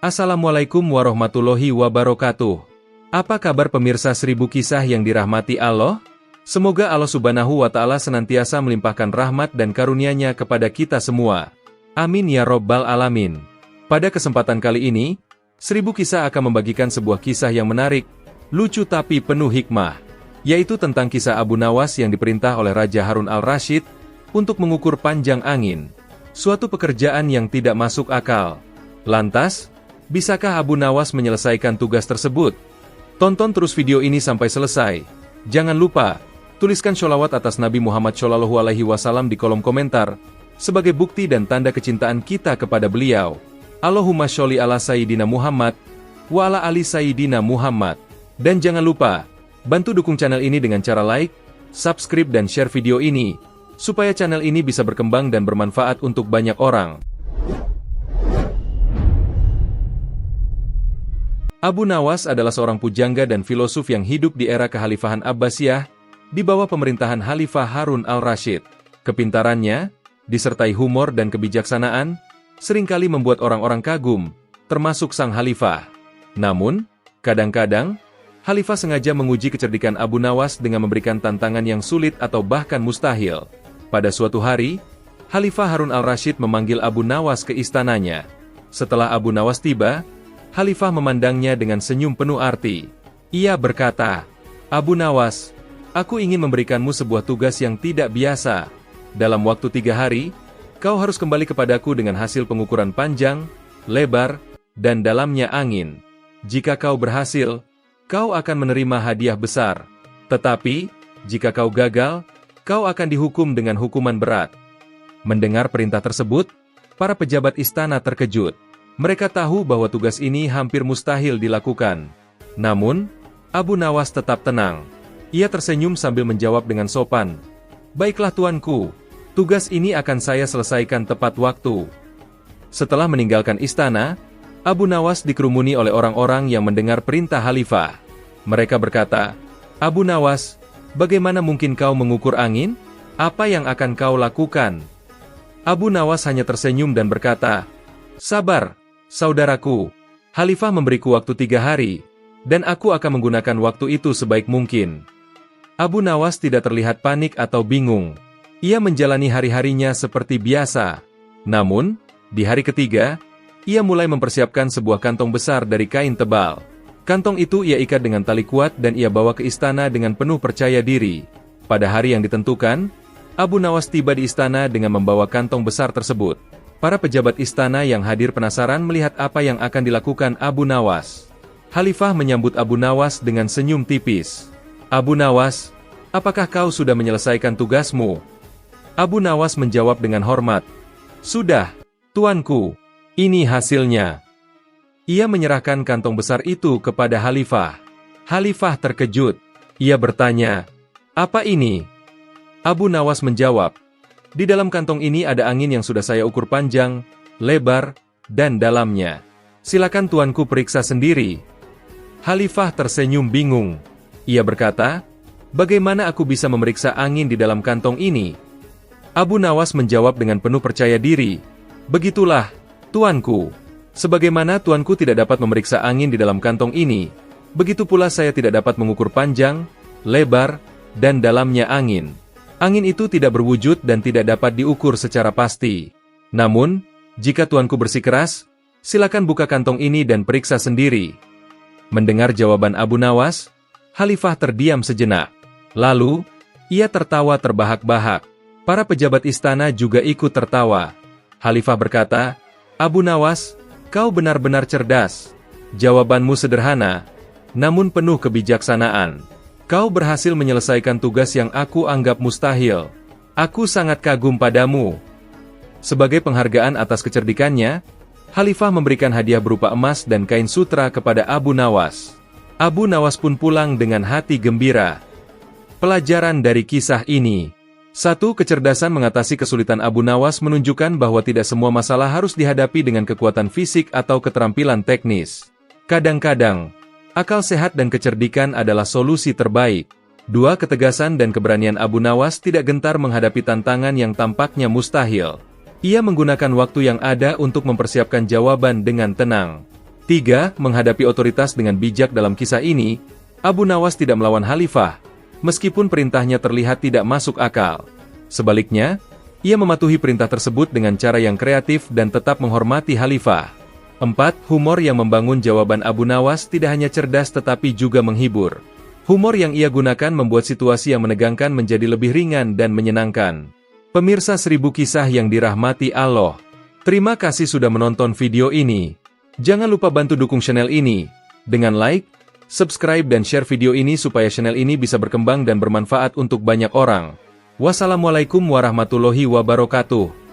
Assalamualaikum warahmatullahi wabarakatuh. Apa kabar pemirsa 1000 kisah yang dirahmati Allah? Semoga Allah Subhanahu wa Ta'ala senantiasa melimpahkan rahmat dan karunia-Nya kepada kita semua. Amin ya Rabbal Alamin. Pada kesempatan kali ini, 1000 kisah akan membagikan sebuah kisah yang menarik, lucu tapi penuh hikmah, yaitu tentang kisah Abu Nawas yang diperintah oleh Raja Harun al-Rasyid untuk mengukur panjang angin. Suatu pekerjaan yang tidak masuk akal. Lantas, bisakah Abu Nawas menyelesaikan tugas tersebut? Tonton terus video ini sampai selesai. Jangan lupa, tuliskan sholawat atas Nabi Muhammad SAW di kolom komentar, sebagai bukti dan tanda kecintaan kita kepada beliau. Allahumma sholli ala Sayyidina Muhammad, wa ala ali Sayyidina Muhammad. Dan jangan lupa, bantu dukung channel ini dengan cara like, subscribe dan share video ini, supaya channel ini bisa berkembang dan bermanfaat untuk banyak orang. Abu Nawas adalah seorang pujangga dan filosof yang hidup di era kekhalifahan Abbasiyah, di bawah pemerintahan Khalifah Harun al-Rasyid. Kepintarannya, disertai humor dan kebijaksanaan, seringkali membuat orang-orang kagum, termasuk sang khalifah. Namun, kadang-kadang, khalifah sengaja menguji kecerdikan Abu Nawas dengan memberikan tantangan yang sulit atau bahkan mustahil. Pada suatu hari, Khalifah Harun al-Rasyid memanggil Abu Nawas ke istananya. Setelah Abu Nawas tiba, Khalifah memandangnya dengan senyum penuh arti. Ia berkata, "Abu Nawas, aku ingin memberikanmu sebuah tugas yang tidak biasa. Dalam waktu 3 hari, kau harus kembali kepadaku dengan hasil pengukuran panjang, lebar, dan dalamnya angin. Jika kau berhasil, kau akan menerima hadiah besar. Tetapi, jika kau gagal, kau akan dihukum dengan hukuman berat." Mendengar perintah tersebut, para pejabat istana terkejut. Mereka tahu bahwa tugas ini hampir mustahil dilakukan. Namun, Abu Nawas tetap tenang. Ia tersenyum sambil menjawab dengan sopan, "Baiklah tuanku, tugas ini akan saya selesaikan tepat waktu." Setelah meninggalkan istana, Abu Nawas dikerumuni oleh orang-orang yang mendengar perintah khalifah. Mereka berkata, "Abu Nawas, bagaimana mungkin kau mengukur angin? Apa yang akan kau lakukan?" Abu Nawas hanya tersenyum dan berkata, "Sabar, saudaraku. Khalifah memberiku waktu 3 hari, dan aku akan menggunakan waktu itu sebaik mungkin." Abu Nawas tidak terlihat panik atau bingung. Ia menjalani hari-harinya seperti biasa. Namun, di hari ketiga, ia mulai mempersiapkan sebuah kantong besar dari kain tebal. Kantong itu ia ikat dengan tali kuat dan ia bawa ke istana dengan penuh percaya diri. Pada hari yang ditentukan, Abu Nawas tiba di istana dengan membawa kantong besar tersebut. Para pejabat istana yang hadir penasaran melihat apa yang akan dilakukan Abu Nawas. Khalifah menyambut Abu Nawas dengan senyum tipis. "Abu Nawas, apakah kau sudah menyelesaikan tugasmu?" Abu Nawas menjawab dengan hormat, "Sudah, tuanku, ini hasilnya." Ia menyerahkan kantong besar itu kepada Khalifah. Khalifah terkejut. Ia bertanya, "Apa ini?" Abu Nawas menjawab, "Di dalam kantong ini ada angin yang sudah saya ukur panjang, lebar, dan dalamnya. Silakan tuanku periksa sendiri." Khalifah tersenyum bingung. Ia berkata, "Bagaimana aku bisa memeriksa angin di dalam kantong ini?" Abu Nawas menjawab dengan penuh percaya diri, "Begitulah, tuanku. Sebagaimana tuanku tidak dapat memeriksa angin di dalam kantong ini, begitu pula saya tidak dapat mengukur panjang, lebar, dan dalamnya angin. Angin itu tidak berwujud dan tidak dapat diukur secara pasti. Namun, jika tuanku bersikeras, silakan buka kantong ini dan periksa sendiri." Mendengar jawaban Abu Nawas, Khalifah terdiam sejenak. Lalu, ia tertawa terbahak-bahak. Para pejabat istana juga ikut tertawa. Khalifah berkata, "Abu Nawas, kau benar-benar cerdas. Jawabanmu sederhana, namun penuh kebijaksanaan. Kau berhasil menyelesaikan tugas yang aku anggap mustahil. Aku sangat kagum padamu." Sebagai penghargaan atas kecerdikannya, Khalifah memberikan hadiah berupa emas dan kain sutra kepada Abu Nawas. Abu Nawas pun pulang dengan hati gembira. Pelajaran dari kisah ini: 1. Kecerdasan mengatasi kesulitan Abu Nawas menunjukkan bahwa tidak semua masalah harus dihadapi dengan kekuatan fisik atau keterampilan teknis. Kadang-kadang, akal sehat dan kecerdikan adalah solusi terbaik. 2. Ketegasan dan keberanian Abu Nawas tidak gentar menghadapi tantangan yang tampaknya mustahil. Ia menggunakan waktu yang ada untuk mempersiapkan jawaban dengan tenang. 3. Menghadapi otoritas dengan bijak. Dalam kisah ini, Abu Nawas tidak melawan khalifah, meskipun perintahnya terlihat tidak masuk akal. Sebaliknya, ia mematuhi perintah tersebut dengan cara yang kreatif dan tetap menghormati khalifah. 4. Humor yang membangun. Jawaban Abu Nawas tidak hanya cerdas tetapi juga menghibur. Humor yang ia gunakan membuat situasi yang menegangkan menjadi lebih ringan dan menyenangkan. Pemirsa 1000 kisah yang dirahmati Allah, terima kasih sudah menonton video ini. Jangan lupa bantu dukung channel ini dengan like, subscribe dan share video ini supaya channel ini bisa berkembang dan bermanfaat untuk banyak orang. Wassalamualaikum warahmatullahi wabarakatuh.